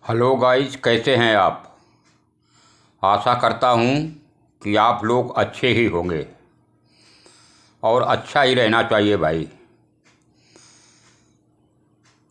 Hello guys, कैसे हैं आप। आशा करता हूँ कि आप लोग अच्छे ही होंगे और अच्छा ही रहना चाहिए भाई।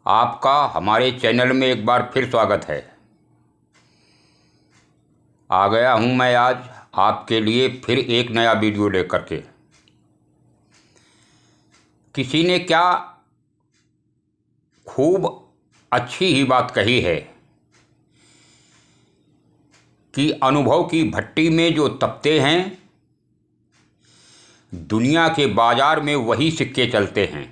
आपका हमारे चैनल में एक बार फिर स्वागत है। आ गया हूँ मैं आज आपके लिए फिर एक नया वीडियो लेकर के। किसी ने क्या खूब अच्छी ही बात कही है कि अनुभव की भट्टी में जो तपते हैं, दुनिया के बाजार में वही सिक्के चलते हैं।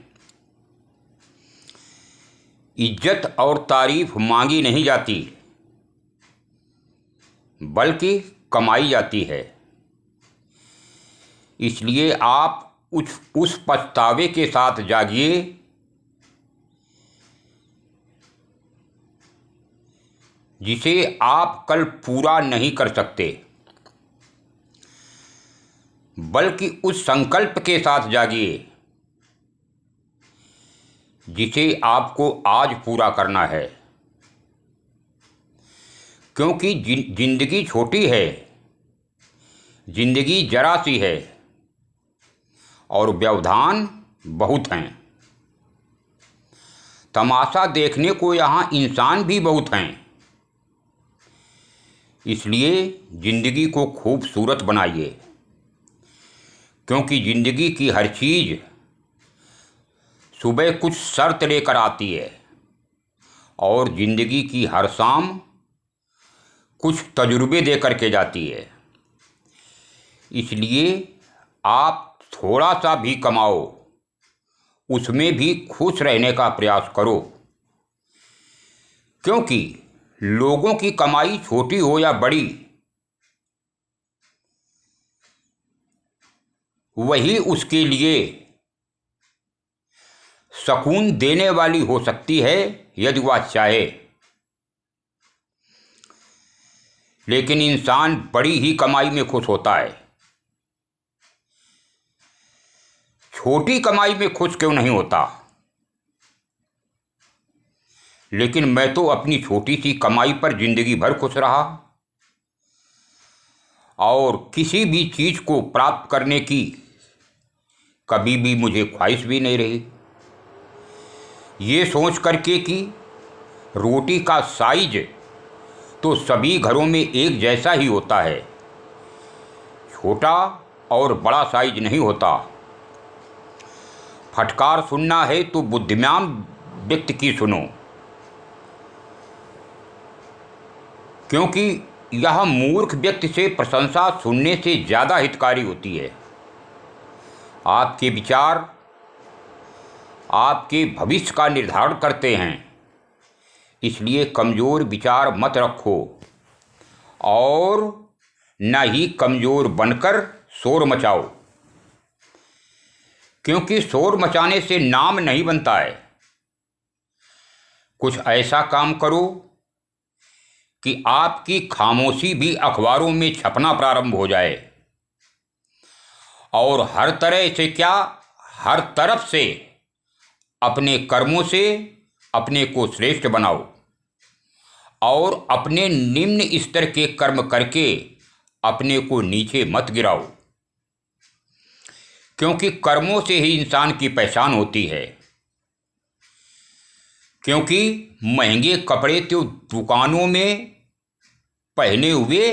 इज्जत और तारीफ मांगी नहीं जाती बल्कि कमाई जाती है। इसलिए आप उस पछतावे के साथ जागिए जिसे आप कल पूरा नहीं कर सकते, बल्कि उस संकल्प के साथ जागिए जिसे आपको आज पूरा करना है। क्योंकि जिंदगी छोटी है, जिंदगी जरा सी है और व्यवधान बहुत हैं। तमाशा देखने को यहाँ इंसान भी बहुत हैं। इसलिए ज़िंदगी को खूबसूरत बनाइए, क्योंकि ज़िंदगी की हर चीज़ सुबह कुछ शर्त लेकर आती है और ज़िंदगी की हर शाम कुछ तजुर्बे दे करके जाती है। इसलिए आप थोड़ा सा भी कमाओ, उसमें भी खुश रहने का प्रयास करो, क्योंकि लोगों की कमाई छोटी हो या बड़ी, वही उसके लिए सुकून देने वाली हो सकती है यदि वह चाहे। लेकिन इंसान बड़ी ही कमाई में खुश होता है, छोटी कमाई में खुश क्यों नहीं होता। लेकिन मैं तो अपनी छोटी सी कमाई पर जिंदगी भर खुश रहा और किसी भी चीज़ को प्राप्त करने की कभी भी मुझे ख्वाहिश भी नहीं रही। ये सोच करके कि रोटी का साइज तो सभी घरों में एक जैसा ही होता है, छोटा और बड़ा साइज नहीं होता। फटकार सुनना है तो बुद्धिमान व्यक्ति की सुनो, क्योंकि यह मूर्ख व्यक्ति से प्रशंसा सुनने से ज़्यादा हितकारी होती है। आपके विचार आपके भविष्य का निर्धारण करते हैं, इसलिए कमज़ोर विचार मत रखो और न ही कमज़ोर बनकर शोर मचाओ, क्योंकि शोर मचाने से नाम नहीं बनता है। कुछ ऐसा काम करो कि आपकी खामोशी भी अखबारों में छपना प्रारंभ हो जाए और हर तरह से क्या, हर तरफ से अपने कर्मों से अपने को श्रेष्ठ बनाओ और अपने निम्न स्तर के कर्म करके अपने को नीचे मत गिराओ, क्योंकि कर्मों से ही इंसान की पहचान होती है। क्योंकि महंगे कपड़े तो दुकानों में पहने हुए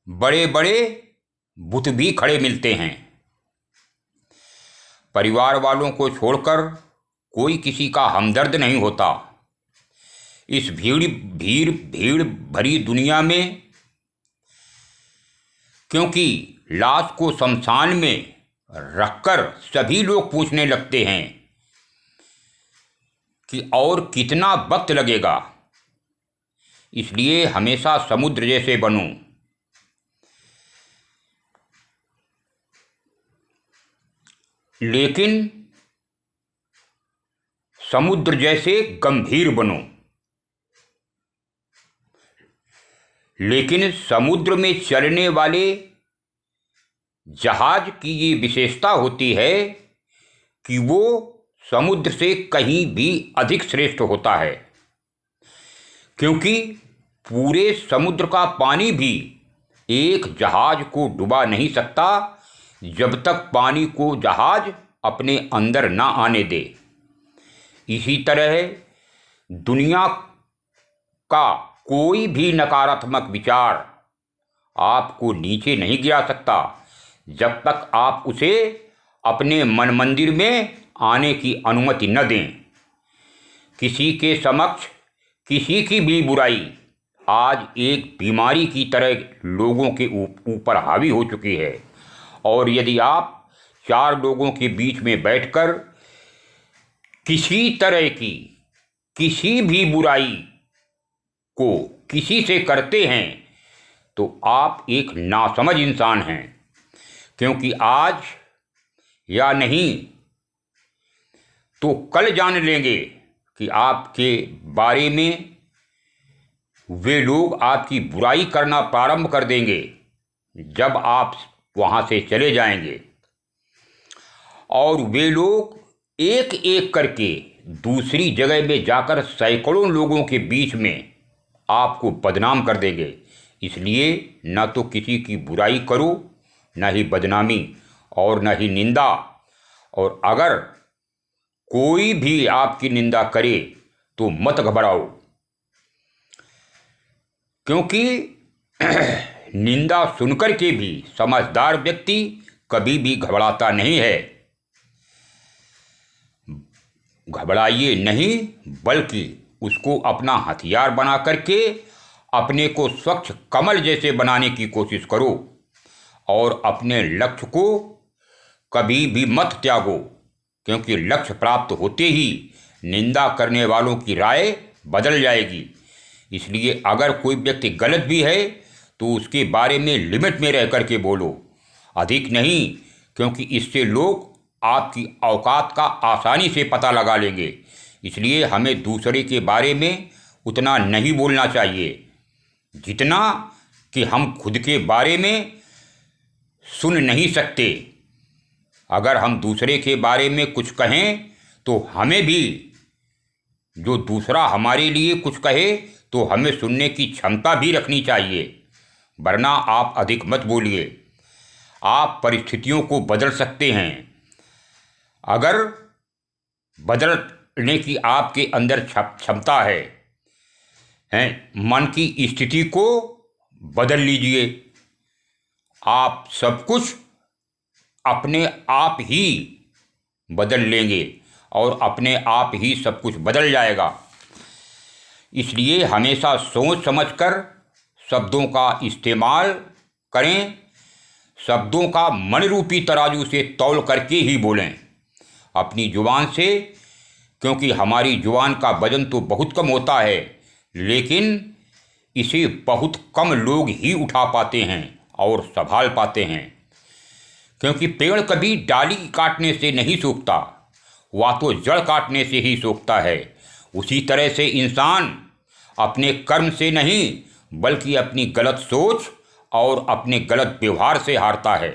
बड़े बड़े बुत भी खड़े मिलते हैं। परिवार वालों को छोड़कर कोई किसी का हमदर्द नहीं होता। इस भीड़ भरी दुनिया में, क्योंकि लाश को शमशान में रखकर सभी लोग पूछने लगते हैं कि और कितना वक्त लगेगा। इसलिए हमेशा समुद्र जैसे बनो, लेकिन समुद्र जैसे गंभीर बनो। लेकिन समुद्र में चलने वाले जहाज की ये विशेषता होती है कि वो समुद्र से कहीं भी अधिक श्रेष्ठ होता है। क्योंकि पूरे समुद्र का पानी भी एक जहाज को डुबा नहीं सकता जब तक पानी को जहाज अपने अंदर ना आने दे। इसी तरह दुनिया का कोई भी नकारात्मक विचार आपको नीचे नहीं गिरा सकता जब तक आप उसे अपने मन मंदिर में आने की अनुमति न दें। किसी के समक्ष किसी की भी बुराई आज एक बीमारी की तरह लोगों के ऊपर हावी हो चुकी है, और यदि आप 4 लोगों के बीच में बैठकर किसी तरह की किसी भी बुराई को किसी से करते हैं तो आप एक नासमझ इंसान हैं, क्योंकि आज या नहीं तो कल जान लेंगे कि आपके बारे में वे लोग आपकी बुराई करना प्रारंभ कर देंगे जब आप वहाँ से चले जाएंगे। और वे लोग एक एक करके दूसरी जगह में जाकर सैकड़ों लोगों के बीच में आपको बदनाम कर देंगे। इसलिए न तो किसी की बुराई करो, न ही बदनामी और न ही निंदा। और अगर कोई भी आपकी निंदा करे तो मत घबराओ, क्योंकि निंदा सुनकर के भी समझदार व्यक्ति कभी भी घबराता नहीं है। घबराइए नहीं, बल्कि उसको अपना हथियार बना करके अपने को स्वच्छ कमल जैसे बनाने की कोशिश करो, और अपने लक्ष्य को कभी भी मत त्यागो, क्योंकि लक्ष्य प्राप्त होते ही निंदा करने वालों की राय बदल जाएगी। इसलिए अगर कोई व्यक्ति गलत भी है तो उसके बारे में लिमिट में रह कर के बोलो, अधिक नहीं, क्योंकि इससे लोग आपकी औकात का आसानी से पता लगा लेंगे। इसलिए हमें दूसरे के बारे में उतना नहीं बोलना चाहिए जितना कि हम खुद के बारे में सुन नहीं सकते। अगर हम दूसरे के बारे में कुछ कहें तो हमें भी जो दूसरा हमारे लिए कुछ कहे तो हमें सुनने की क्षमता भी रखनी चाहिए, वरना आप अधिक मत बोलिए। आप परिस्थितियों को बदल सकते हैं। अगर बदलने की आपके अंदर क्षमता है, मन की स्थिति को बदल लीजिए। आप सब कुछ अपने आप ही बदल लेंगे और अपने आप ही सब कुछ बदल जाएगा। इसलिए हमेशा सोच समझकर शब्दों का इस्तेमाल करें। शब्दों का मन रूपी तराजू से तौल करके ही बोलें अपनी जुबान से, क्योंकि हमारी जुबान का वजन तो बहुत कम होता है, लेकिन इसे बहुत कम लोग ही उठा पाते हैं और संभाल पाते हैं। क्योंकि पेड़ कभी डाली काटने से नहीं सूखता, वह तो जड़ काटने से ही सूखता है। उसी तरह से इंसान अपने कर्म से नहीं बल्कि अपनी गलत सोच और अपने गलत व्यवहार से हारता है।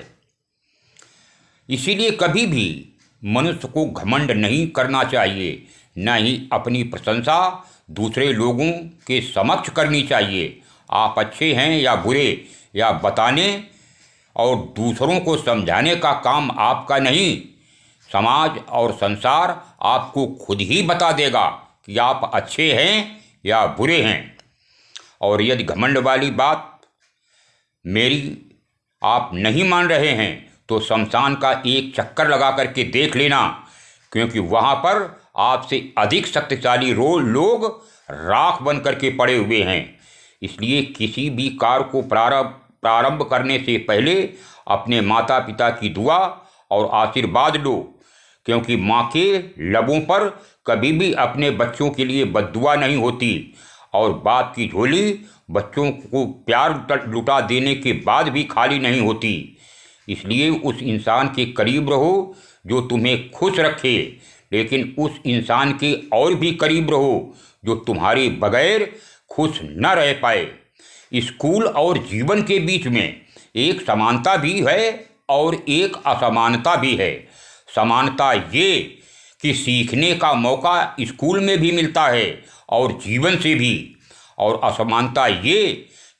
इसीलिए कभी भी मनुष्य को घमंड नहीं करना चाहिए, न ही अपनी प्रशंसा दूसरे लोगों के समक्ष करनी चाहिए। आप अच्छे हैं या बुरे या बताने और दूसरों को समझाने का काम आपका नहीं, समाज और संसार आपको खुद ही बता देगा कि आप अच्छे हैं या बुरे हैं। और यदि घमंड वाली बात मेरी आप नहीं मान रहे हैं तो शमशान का एक चक्कर लगा करके देख लेना, क्योंकि वहाँ पर आपसे अधिक शक्तिशाली लोग राख बन करके पड़े हुए हैं। इसलिए किसी भी कार्य को प्रारंभ करने से पहले अपने माता पिता की दुआ और आशीर्वाद लो, क्योंकि माँ के लबों पर कभी भी अपने बच्चों के लिए बद्दुआ नहीं होती, और बाप की झोली बच्चों को प्यार लुटा देने के बाद भी खाली नहीं होती। इसलिए उस इंसान के करीब रहो जो तुम्हें खुश रखे, लेकिन उस इंसान के और भी करीब रहो जो तुम्हारे बगैर खुश न रह पाए। स्कूल और जीवन के बीच में एक समानता भी है और एक असमानता भी है। समानता ये कि सीखने का मौका स्कूल में भी मिलता है और जीवन से भी, और असमानता ये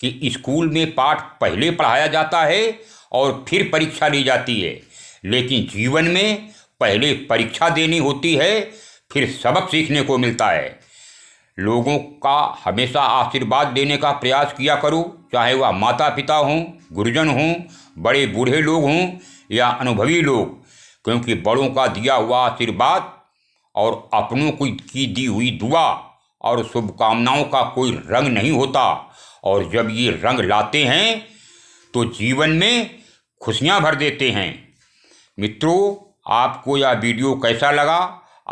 कि स्कूल में पाठ पहले पढ़ाया जाता है और फिर परीक्षा ली जाती है, लेकिन जीवन में पहले परीक्षा देनी होती है, फिर सबक सीखने को मिलता है। लोगों का हमेशा आशीर्वाद देने का प्रयास किया करो, चाहे वह माता पिता हों, गुरुजन हों, बड़े बूढ़े लोग हों या अनुभवी लोग, क्योंकि बड़ों का दिया हुआ आशीर्वाद और अपनों की दी हुई दुआ और शुभकामनाओं का कोई रंग नहीं होता, और जब ये रंग लाते हैं तो जीवन में खुशियां भर देते हैं। मित्रों, आपको यह वीडियो कैसा लगा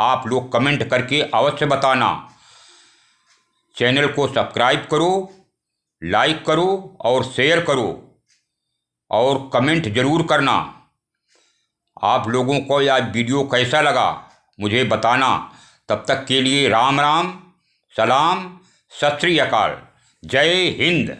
आप लोग कमेंट करके अवश्य बताना। चैनल को सब्सक्राइब करो, लाइक करो और शेयर करो और कमेंट जरूर करना। आप लोगों को यह वीडियो कैसा लगा मुझे बताना। तब तक के लिए राम राम, सलाम, सत श्री अकाल, जय हिंद।